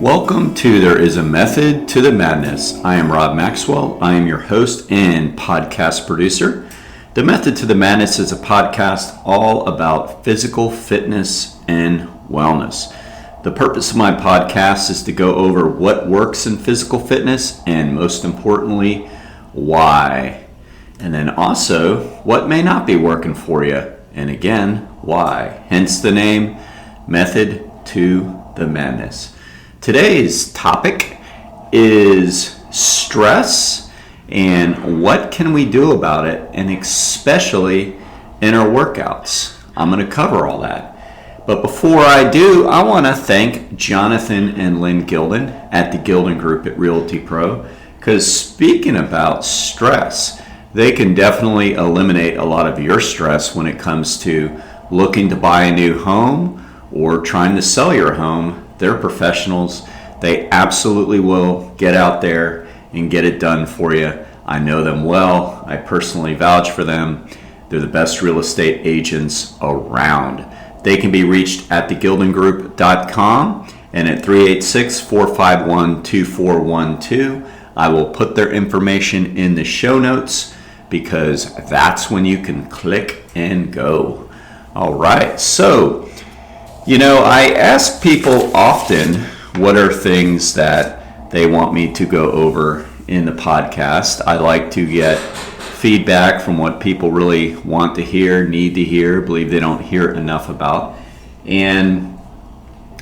Welcome to There Is a Method to the Madness. I am Rob Maxwell. I am your host and podcast producer. The Method to the Madness is a podcast all about physical fitness and wellness. The purpose of my podcast is to go over what works in physical fitness and, most importantly, why. And then also what may not be working for you. And again, why. Hence the name Method to the Madness. Today's topic is stress and what can we do about it, and especially in our workouts. I'm going to cover all that. But before I do, I want to thank Jonathan and Lyn Gildon at the Gildon Group at Realty Pro, because speaking about stress, they can definitely eliminate a lot of your stress when it comes to looking to buy a new home or trying to sell your home. They're professionals. They absolutely will get out there and get it done for you. I know them well. I personally vouch for them. They're the best real estate agents around. They can be reached at thegildongroup.com and at 386-451-2412. I will put their information in the show notes because that's when you can click and go. All right, so I ask people often what are things that they want me to go over in the podcast. I like to get feedback from what people really want to hear, need to hear, believe they don't hear enough about. And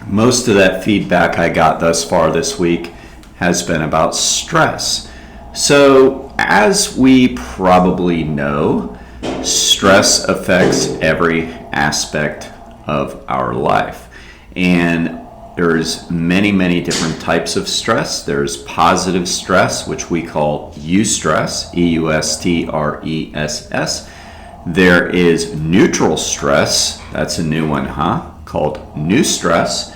most of that feedback I got thus far this week has been about stress. So as we probably know, stress affects every aspect of our life, and there's many different types of stress. There's positive stress, which we call eustress, eustress. There is neutral stress, that's a new one, called eustress.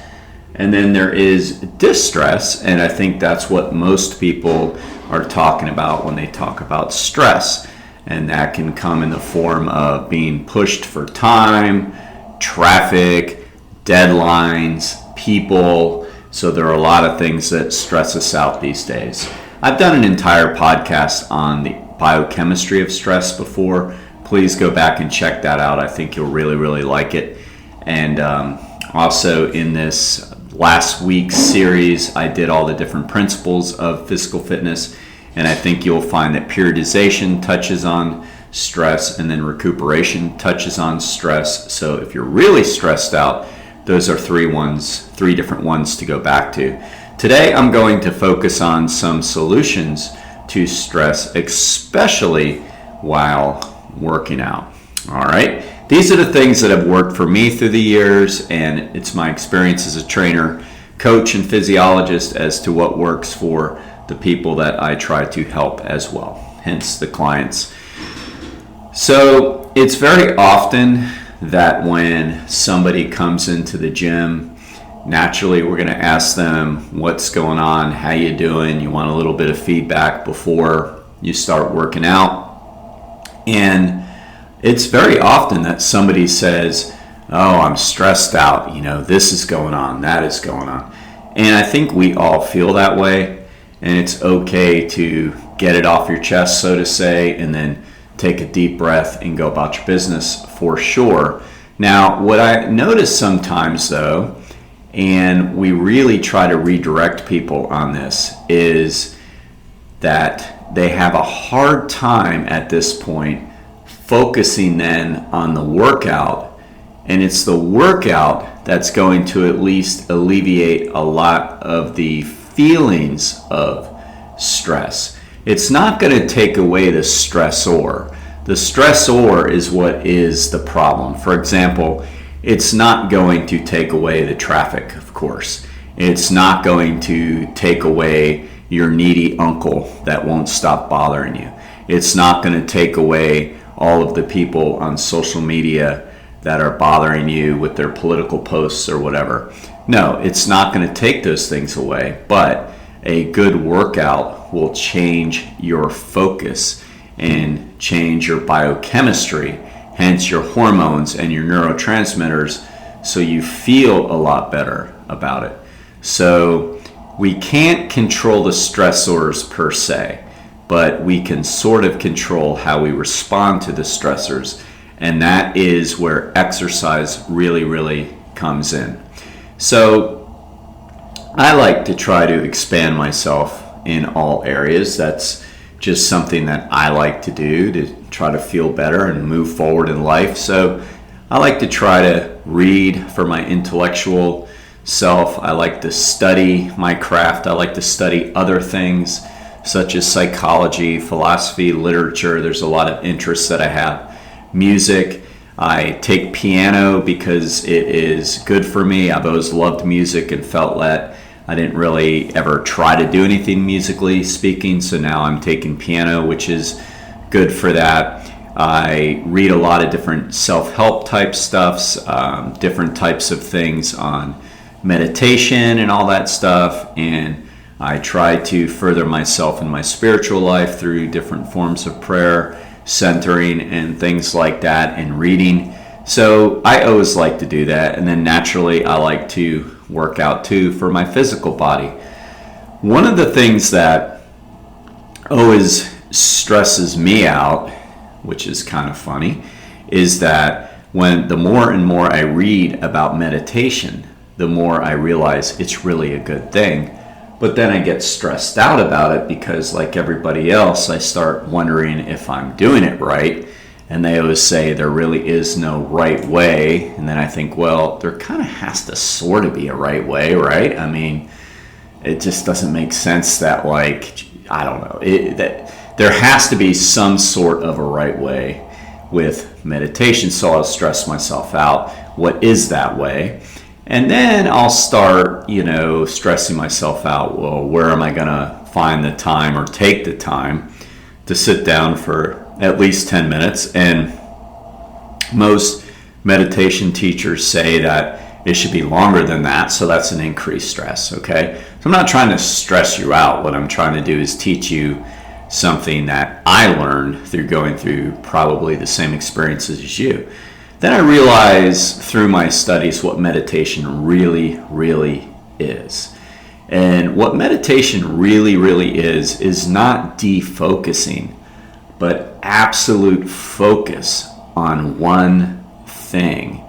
And then there is distress, and I think that's what most people are talking about when they talk about stress. And that can come in the form of being pushed for time, traffic, deadlines, people. So there are a lot of things that stress us out these days. I've done an entire podcast on the biochemistry of stress before. Please go back and check that out. I think you'll really like it. And also in this last week's series, I did all the different principles of physical fitness. And I think you'll find that periodization touches on stress, and then recuperation touches on stress. So if you're really stressed out, those are three different ones to go back to. Today I'm going to focus on some solutions to stress, especially while working out. All right, these are the things that have worked for me through the years, and it's my experience as a trainer, coach, and physiologist as to what works for the people that I try to help as well, hence the clients. So it's very often that when somebody comes into the gym, naturally we're going to ask them what's going on, how you doing, you want a little bit of feedback before you start working out. And it's very often that somebody says, oh, I'm stressed out, this is going on, that is going on. And I think we all feel that way, and it's okay to get it off your chest, so to say, and then take a deep breath and go about your business for sure. Now, what I notice sometimes though, and we really try to redirect people on this, is that they have a hard time at this point focusing then on the workout, and it's the workout that's going to at least alleviate a lot of the feelings of stress. It's not going to take away the stressor. The stressor is what is the problem. For example, it's not going to take away the traffic, of course. It's not going to take away your needy uncle that won't stop bothering you. It's not going to take away all of the people on social media that are bothering you with their political posts or whatever. No, it's not going to take those things away, but a good workout will change your focus and change your biochemistry, hence your hormones and your neurotransmitters, so you feel a lot better about it. So we can't control the stressors per se, but we can sort of control how we respond to the stressors. And that is where exercise really, really comes in. So I like to try to expand myself in all areas. That's just something that I like to do to try to feel better and move forward in life. So I like to try to read for my intellectual self. I like to study my craft. I like to study other things such as psychology, philosophy, literature. There's a lot of interests that I have. Music. I take piano because it is good for me. I've always loved music and felt that I didn't really ever try to do anything musically speaking, so now I'm taking piano, which is good for that. I read a lot of different self-help type stuffs, different types of things on meditation and all that stuff, and I try to further myself in my spiritual life through different forms of prayer, centering, and things like that, and reading. So I always like to do that, and then naturally I like to work out too for my physical body. One of the things that always stresses me out, which is kind of funny, is that when the more and more I read about meditation, the more I realize it's really a good thing. But then I get stressed out about it because, like everybody else, I start wondering if I'm doing it right. And they always say there really is no right way. And then I think, well, there kind of has to sort of be a right way, right? I mean, it just doesn't make sense that, like, I don't know, that there has to be some sort of a right way with meditation. So I'll stress myself out. What is that way? And then I'll start, stressing myself out. Well, where am I going to find the time or take the time to sit down for at least 10 minutes? And most meditation teachers say that it should be longer than that, so that's an increased stress, okay? So I'm not trying to stress you out. What I'm trying to do is teach you something that I learned through going through probably the same experiences as you. Then I realized through my studies what meditation really, really is. And what meditation really, really is not defocusing, but absolute focus on one thing.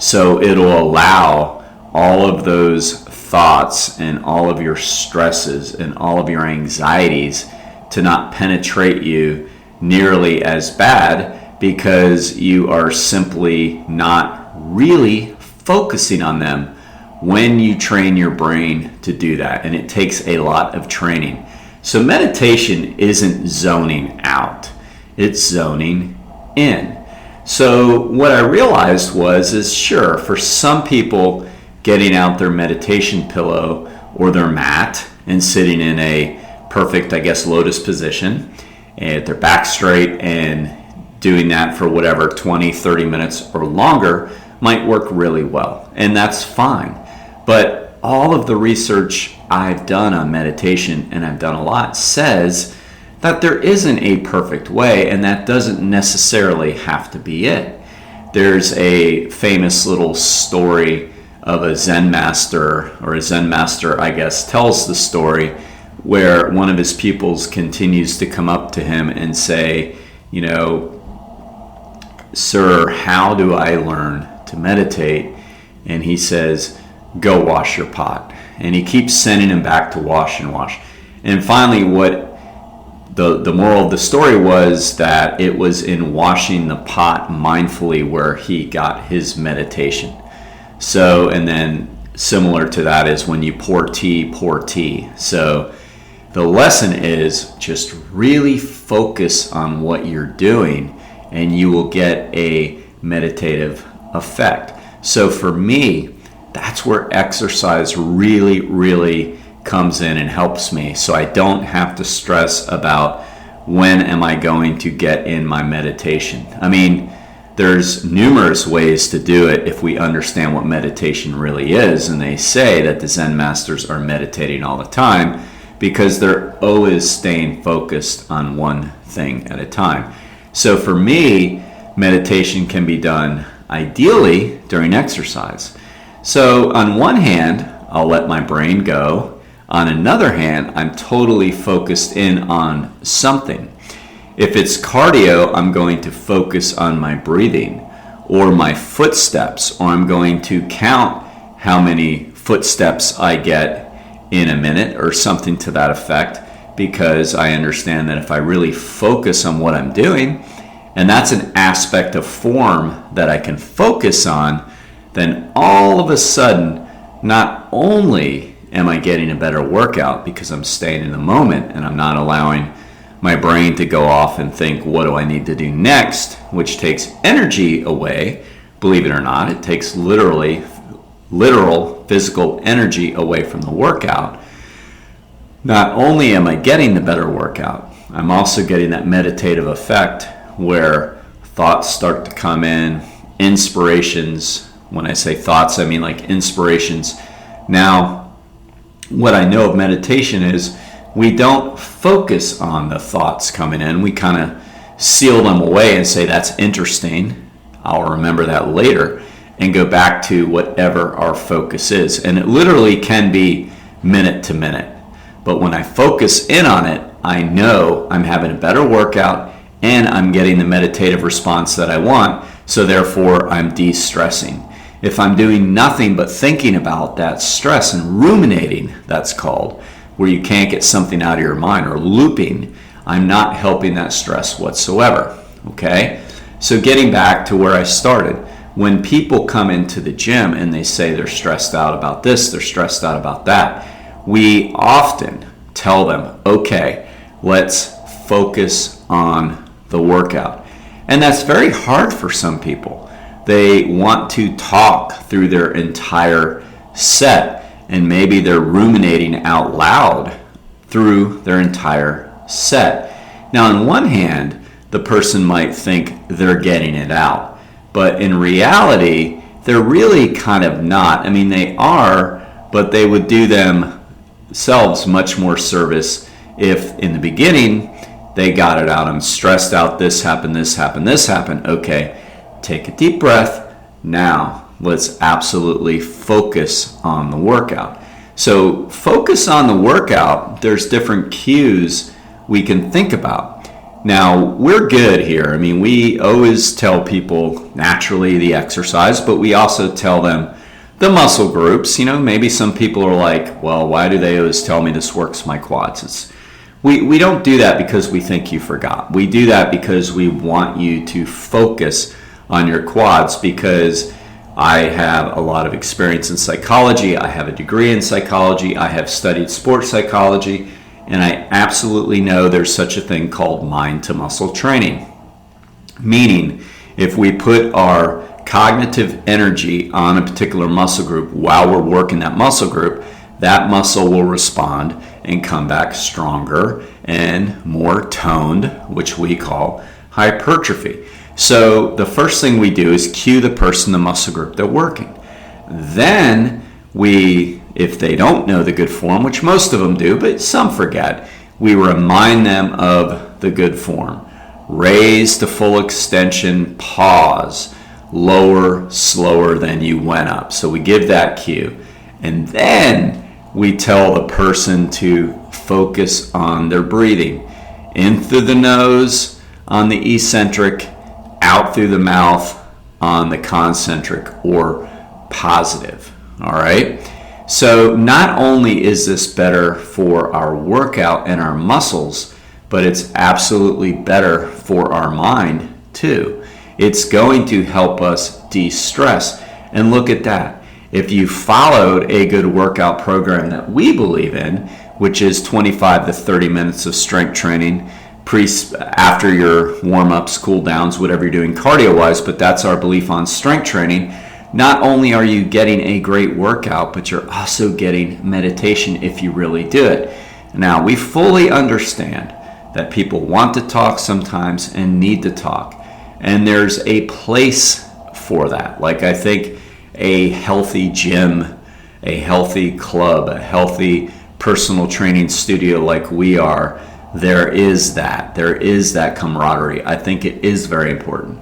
So it'll allow all of those thoughts and all of your stresses and all of your anxieties to not penetrate you nearly as bad, because you are simply not really focusing on them when you train your brain to do that. And it takes a lot of training. So meditation isn't zoning out, it's zoning in. So what I realized is sure, for some people, getting out their meditation pillow or their mat and sitting in a perfect, lotus position, and their back straight, and doing that for whatever 20, 30 minutes or longer might work really well, and that's fine. But all of the research I've done on meditation, and I've done a lot, says that there isn't a perfect way, and that doesn't necessarily have to be it. There's a famous little story of a Zen master, or a Zen master, tells the story where one of his pupils continues to come up to him and say, "Sir, how do I learn to meditate?" And he says, "Go wash your pot." And he keeps sending him back to wash and wash. And finally, what the moral of the story was that it was in washing the pot mindfully where he got his meditation. So, and then similar to that is when you pour tea. So the lesson is just really focus on what you're doing, and you will get a meditative effect. So for me, that's where exercise really, really comes in and helps me. So I don't have to stress about when am I going to get in my meditation. I mean, there's numerous ways to do it if we understand what meditation really is. And they say that the Zen masters are meditating all the time because they're always staying focused on one thing at a time. So for me, meditation can be done ideally during exercise. So on one hand, I'll let my brain go. On another hand, I'm totally focused in on something. If it's cardio, I'm going to focus on my breathing or my footsteps, or I'm going to count how many footsteps I get in a minute or something to that effect, because I understand that if I really focus on what I'm doing, and that's an aspect of form that I can focus on, then all of a sudden, not only am I getting a better workout because I'm staying in the moment and I'm not allowing my brain to go off and think, what do I need to do next, which takes energy away. Believe it or not, it takes literal physical energy away from the workout. Not only am I getting the better workout, I'm also getting that meditative effect where thoughts start to come in, inspirations. When I say thoughts, I mean like inspirations. Now, what I know of meditation is we don't focus on the thoughts coming in. We kind of seal them away and say, that's interesting, I'll remember that later, and go back to whatever our focus is. And it literally can be minute to minute. But when I focus in on it, I know I'm having a better workout and I'm getting the meditative response that I want, so therefore I'm de-stressing. If I'm doing nothing but thinking about that stress and ruminating, that's called, where you can't get something out of your mind, or looping, I'm not helping that stress whatsoever. Okay? So getting back to where I started, when people come into the gym and they say they're stressed out about this, they're stressed out about that, we often tell them, okay, let's focus on the workout. And that's very hard for some people. They want to talk through their entire set, and maybe they're ruminating out loud through their entire set. Now, on one hand, the person might think they're getting it out, but in reality, they're really kind of not. I mean, they are, but they would do themselves much more service if in the beginning they got it out. I'm stressed out, this happened, this happened, this happened. Okay, take a deep breath. Now, let's absolutely focus on the workout. So focus on the workout, there's different cues we can think about. Now, we're good here. I mean, we always tell people naturally the exercise, but we also tell them the muscle groups. You know, maybe some people are like, well, why do they always tell me this works my quads? We don't do that because we think you forgot. We do that because we want you to focus on your quads, because I have a lot of experience in psychology. I have a degree in psychology. I have studied sports psychology, and I absolutely know there's such a thing called mind-to-muscle training. Meaning, if we put our cognitive energy on a particular muscle group while we're working that muscle group, that muscle will respond and come back stronger and more toned, which we call hypertrophy. So the first thing we do is cue the person, the muscle group they're working. Then we, if they don't know the good form, which most of them do, but some forget, we remind them of the good form. Raise to full extension, pause, lower, slower than you went up. So we give that cue. And then we tell the person to focus on their breathing. In through the nose on the eccentric, out through the mouth on the concentric or positive. All right. So not only is this better for our workout and our muscles, but it's absolutely better for our mind too. It's going to help us de-stress. And look at that. If you followed a good workout program that we believe in, which is 25 to 30 minutes of strength training, after your warm-ups, cool-downs, whatever you're doing cardio-wise, but that's our belief on strength training. Not only are you getting a great workout, but you're also getting meditation if you really do it. Now, we fully understand that people want to talk sometimes and need to talk, and there's a place for that. Like, I think a healthy gym, a healthy club, a healthy personal training studio like we are, there is that camaraderie. I think it is very important.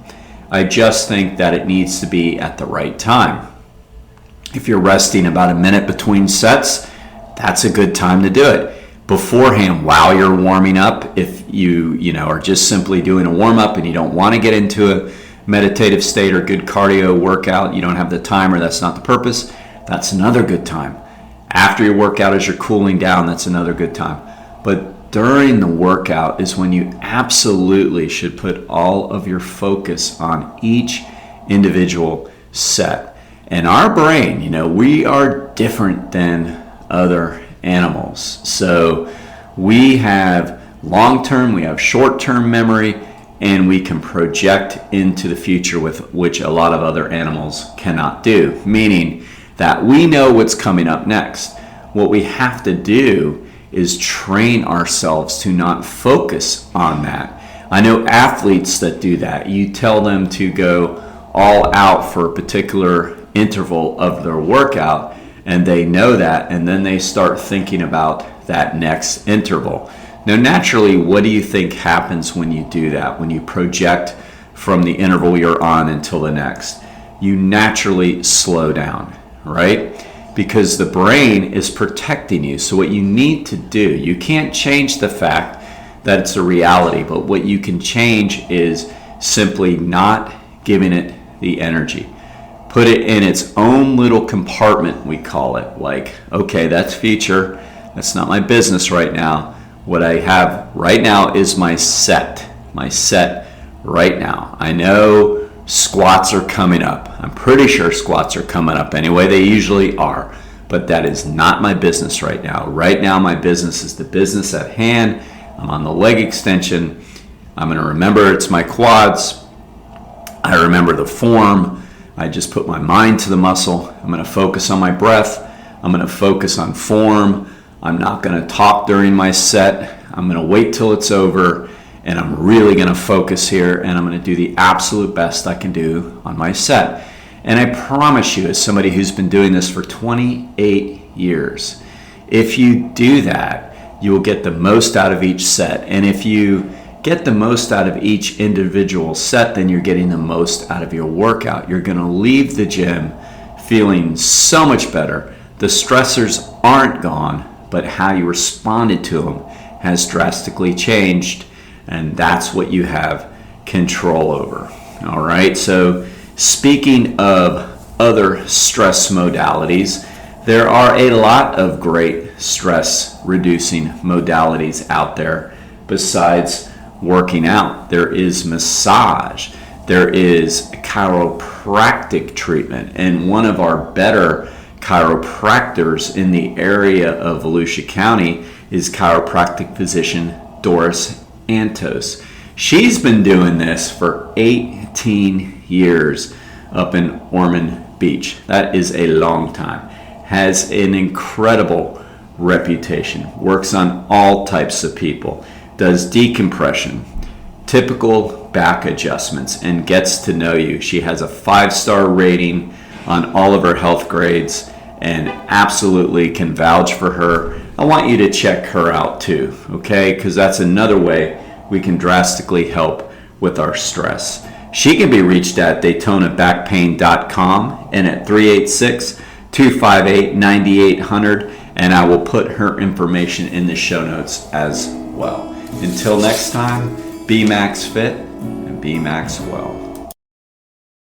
I just think that it needs to be at the right time. If you're resting about a minute between sets, that's a good time to do it. Beforehand, while you're warming up, if you are just simply doing a warm up and you don't want to get into a meditative state or good cardio workout, you don't have the time or that's not the purpose, that's another good time. After your workout, as you're cooling down, that's another good time. But during the workout is when you absolutely should put all of your focus on each individual set. And our brain, we are different than other animals. So we have long-term, we have short-term memory, and we can project into the future, with which a lot of other animals cannot do, meaning that we know what's coming up next. What we have to do is train ourselves to not focus on that. I know athletes that do that. You tell them to go all out for a particular interval of their workout, and they know that, and then they start thinking about that next interval. Now, naturally, what do you think happens when you do that, when you project from the interval you're on until the next? You naturally slow down, right? Because the brain is protecting you. So what you need to do, you can't change the fact that it's a reality, but what you can change is simply not giving it the energy. Put it in its own little compartment, we call it. Like, okay, that's future. That's not my business right now. What I have right now is my set right now. I know squats are coming up. I'm pretty sure squats are coming up anyway. They usually are. But that is not my business right now. Right now, my business is the business at hand. I'm on the leg extension. I'm going to remember it's my quads. I remember the form. I just put my mind to the muscle. I'm going to focus on my breath. I'm going to focus on form. I'm not going to talk during my set. I'm going to wait till it's over, and I'm really going to focus here, and I'm going to do the absolute best I can do on my set. And I promise you, as somebody who's been doing this for 28 years, if you do that, you will get the most out of each set. And if you get the most out of each individual set, then you're getting the most out of your workout. You're going to leave the gym feeling so much better. The stressors aren't gone, but how you responded to them has drastically changed, and that's what you have control over. All right, so speaking of other stress modalities, there are a lot of great stress reducing modalities out there besides working out. There is massage, there is chiropractic treatment, and one of our better chiropractors in the area of Volusia County is Chiropractic Physician Doris Antos. She's been doing this for 18 years up in Ormond Beach. That is a long time. Has an incredible reputation. Works on all types of people. Does decompression, typical back adjustments, and gets to know you. She has a 5-star rating on all of her health grades and absolutely can vouch for her. I want you to check her out too, okay? Because that's another way we can drastically help with our stress. She can be reached at DaytonaBackPain.com and at 386-258-9800, and I will put her information in the show notes as well. Until next time, be Max Fit and be Max Well.